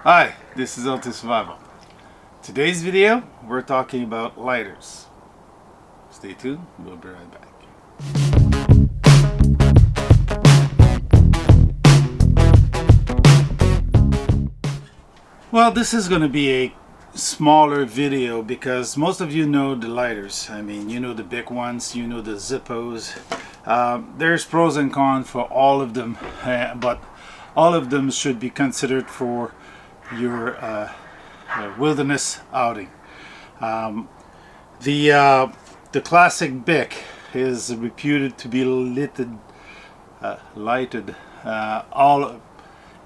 Hi, this is Ultimate Survival. Today's video, we're talking about lighters. Stay tuned, we'll be right back. Well, this is going to be a smaller video because most of you know the lighters. I mean, you know the big ones, you know the Zippos. There's pros and cons for all of them, but all of them should be considered for your wilderness outing. The classic Bic is reputed to be lighted all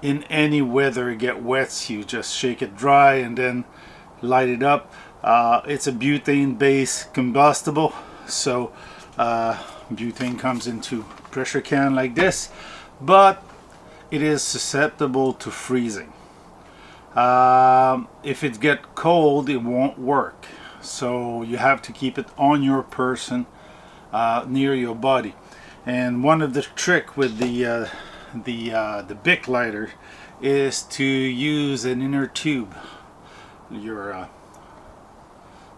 in any weather. It get wet, you just shake it dry and then light it up. It's a butane based combustible, so butane comes into pressure can like this, but it is susceptible to freezing. If it get cold, it won't work, so you have to keep it on your person, near your body. And one of the trick with the Bic lighter is to use an inner tube. Your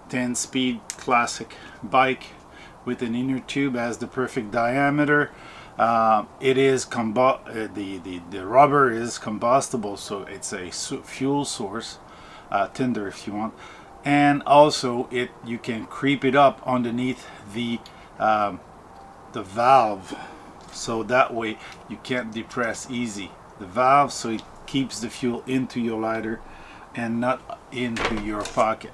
10-speed classic bike with an inner tube has the perfect diameter. It is the rubber is combustible, so it's a fuel source, tinder if you want, and also you can creep it up underneath the valve, so that way you can't depress easy the valve, so it keeps the fuel into your lighter and not into your pocket.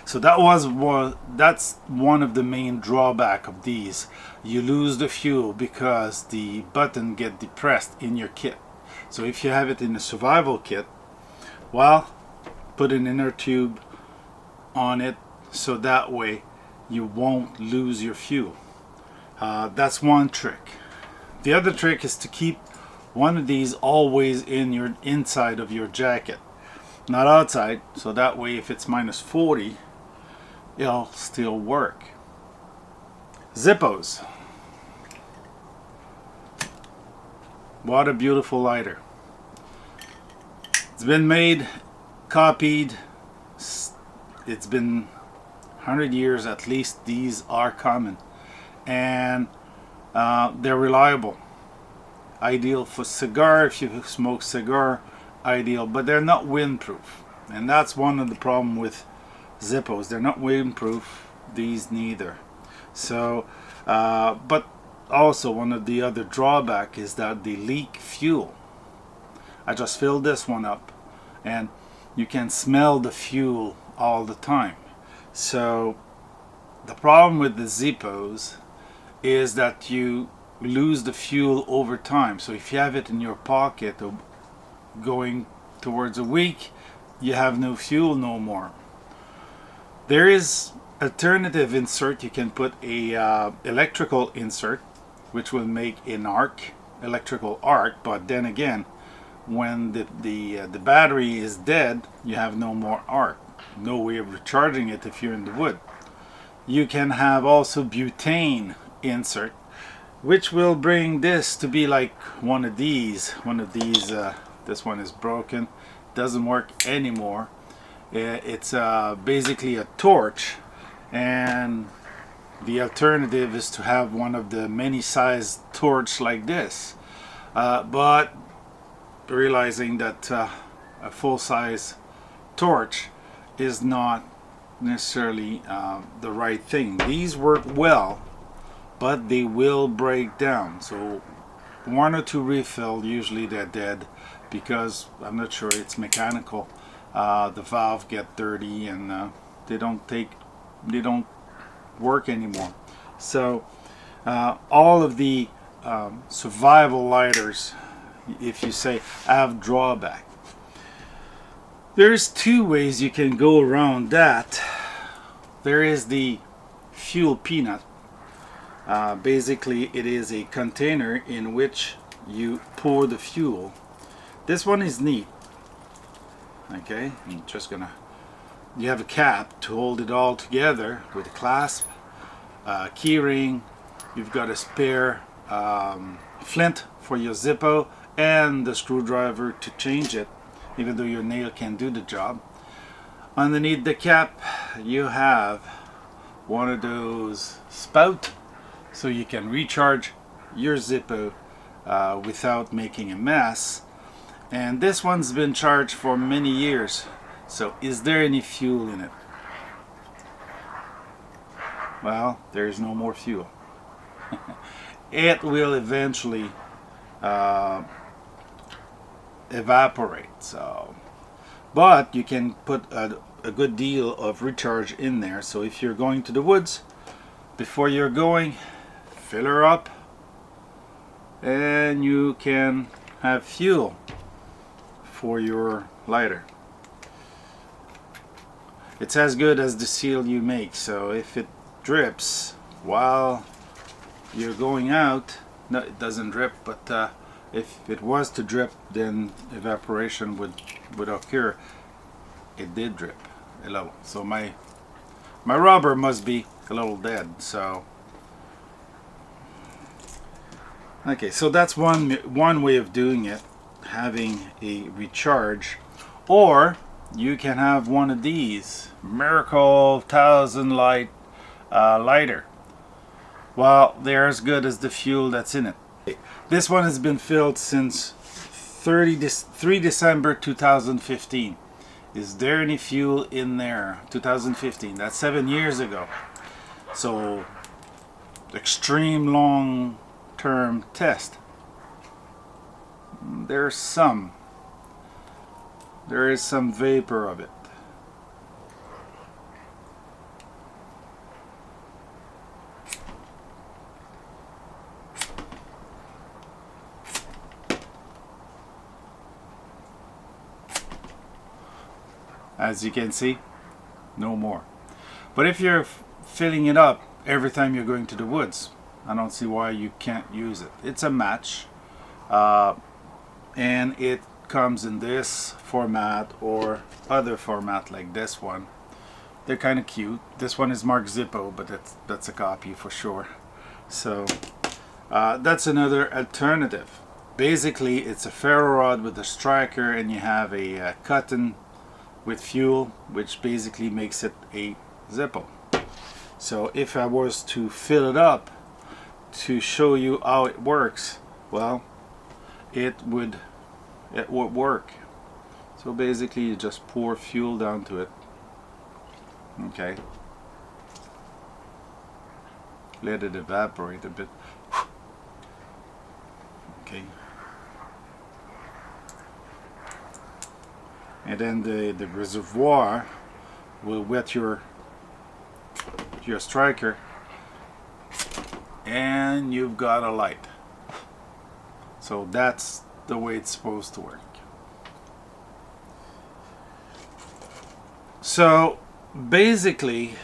So that's one of the main drawback of these. You lose the fuel because the button get depressed in your kit. So if you have it in a survival kit, well, put an inner tube on it so that way you won't lose your fuel. That's one trick. The other trick is to keep one of these always in your inside of your jacket, not outside, so that way if it's minus 40 it'll still work. Zippos. What a beautiful lighter. It's been made, copied, it's been 100 years at least. These are common and they're reliable. Ideal for cigar, if you smoke cigar, ideal, but they're not windproof, and that's one of the problem with Zippos. They're not windproof, these neither. So but also one of the other drawback is that they leak fuel. I just filled this one up and you can smell the fuel all the time. So the problem with the Zippos is that you lose the fuel over time. So if you have it in your pocket going towards a week, you have no fuel no more. There is alternative insert. You can put a electrical insert which will make an electrical arc, but then again when the battery is dead, you have no more arc, no way of recharging it if you're in the wood. You can have also butane insert, which will bring this to be like one of these. This one is broken, doesn't work anymore. It's basically a torch, and the alternative is to have one of the many sized torch like this, but realizing that a full-size torch is not necessarily the right thing. These work well, but they will break down. So one or two refill, usually they're dead because I'm not sure it's mechanical. The valve get dirty and they don't work anymore. So all of the survival lighters, if you say, have drawback. There's two ways you can go around that. There is the fuel peanut. Basically it is a container in which you pour the fuel. This one is neat. Okay, I'm just gonna, you have a cap to hold it all together with a clasp, key ring. You've got a spare flint for your Zippo and the screwdriver to change it even though your nail can do the job. Underneath the cap you have one of those spout, so you can recharge your Zippo without making a mess. And this one's been charged for many years. So is there any fuel in it? Well, there's no more fuel. It will eventually evaporate. So, but you can put a good deal of recharge in there. So if you're going to the woods, before you're going, fill her up and you can have fuel for your lighter. It's as good as the seal you make, so if it drips while you're going out, no, it doesn't drip, but if it was to drip, then evaporation would occur. It did drip a little, so my rubber must be a little dead. So okay, so that's one way of doing it, having a recharge. Or you can have one of these Miracle 1000 light lighter. Well, they're as good as the fuel that's in it. This one has been filled since 3 December 2015. Is there any fuel in there? 2015, that's 7 years ago. So extreme long term test. There is some vapor of it. As you can see, no more. But if you're filling it up every time you're going to the woods, I don't see why you can't use it. It's a match, and it comes in this format or other format like this one. They're kind of cute. This one is marked Zippo, but that's a copy for sure. So that's another alternative. Basically, it's a ferro rod with a striker, and you have a cotton with fuel, which basically makes it a Zippo. So if I was to fill it up to show you how it works, well, it would work. So basically you just pour fuel down to it. Okay, let it evaporate a bit. Okay, and then the reservoir will wet your striker, and you've got a light. So that's the way it's supposed to work. So basically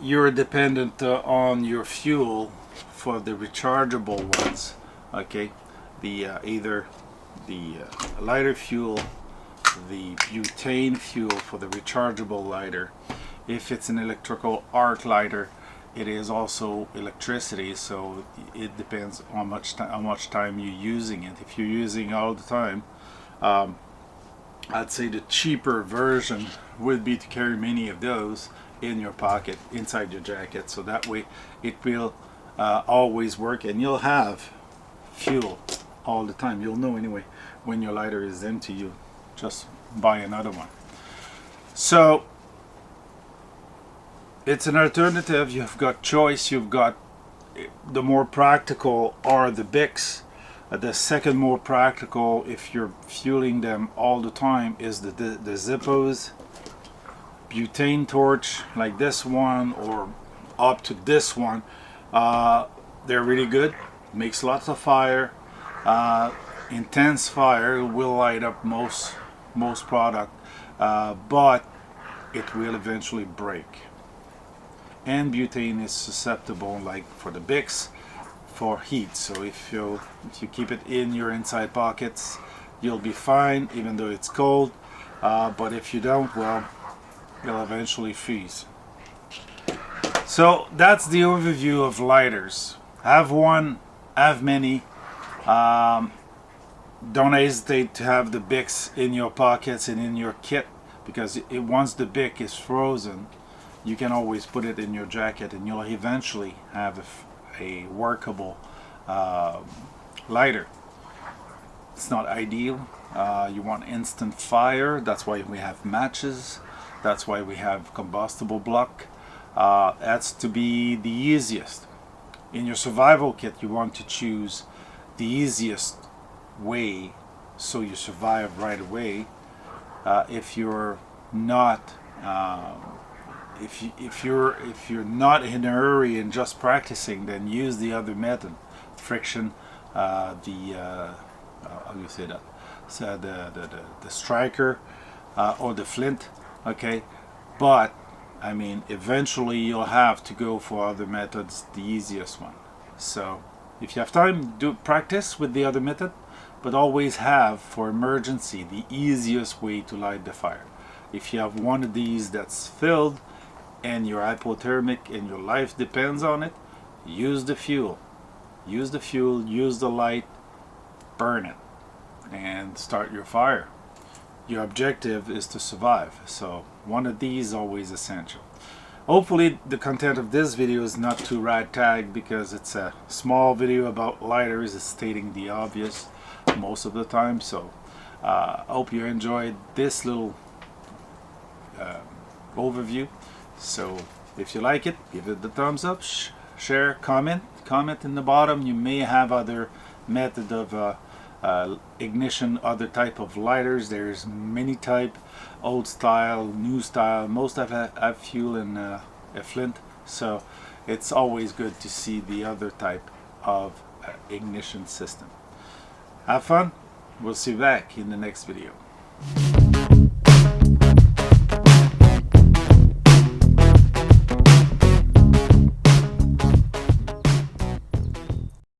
you're dependent on your fuel for the rechargeable ones. Okay, the either the lighter fuel, the butane fuel for the rechargeable lighter. If it's an electrical arc lighter, it is also electricity, so it depends on how much time you're using it. If you're using all the time, I'd say the cheaper version would be to carry many of those in your pocket inside your jacket, so that way it will always work, and you'll have fuel all the time. You'll know anyway when your lighter is empty. You just buy another one. So it's an alternative. You've got choice. You've got the more practical are the Bics. The second more practical, if you're fueling them all the time, is the Zippos. Butane torch like this one, or up to this one, they're really good. Makes lots of fire. Intense fire will light up most product, but it will eventually break. And butane is susceptible, like for the Bics, for heat. So if you keep it in your inside pockets, you'll be fine even though it's cold, but if you don't, well, you'll eventually freeze. So that's the overview of lighters. Have one, have many. don't hesitate to have the Bics in your pockets and in your kit, because once the Bic is frozen, you can always put it in your jacket and you'll eventually have a workable lighter. It's not ideal. You want instant fire. That's why we have matches. That's why we have combustible block. That's to be the easiest. In your survival kit, you want to choose the easiest way so you survive right away. If you're not if you're not in a hurry and just practicing, then use the other method: friction, how do you say that? So the striker, or the flint. Okay, but I mean, eventually you'll have to go for other methods, the easiest one. So if you have time, do practice with the other method, but always have, for emergency, the easiest way to light the fire. If you have one of these that's filled and you're hypothermic and your life depends on it, use the fuel. Use the fuel, use the light, burn it, and start your fire. Your objective is to survive, so one of these is always essential. Hopefully the content of this video is not too ragtag, because it's a small video about lighters. It's stating the obvious most of the time. So hope you enjoyed this little overview. So if you like it, give it the thumbs up, share, comment in the bottom. You may have other method of ignition, other type of lighters. There's many type, old style, new style. Most have fuel and a flint, so it's always good to see the other type of ignition system. Have fun. We'll see you back in the next video.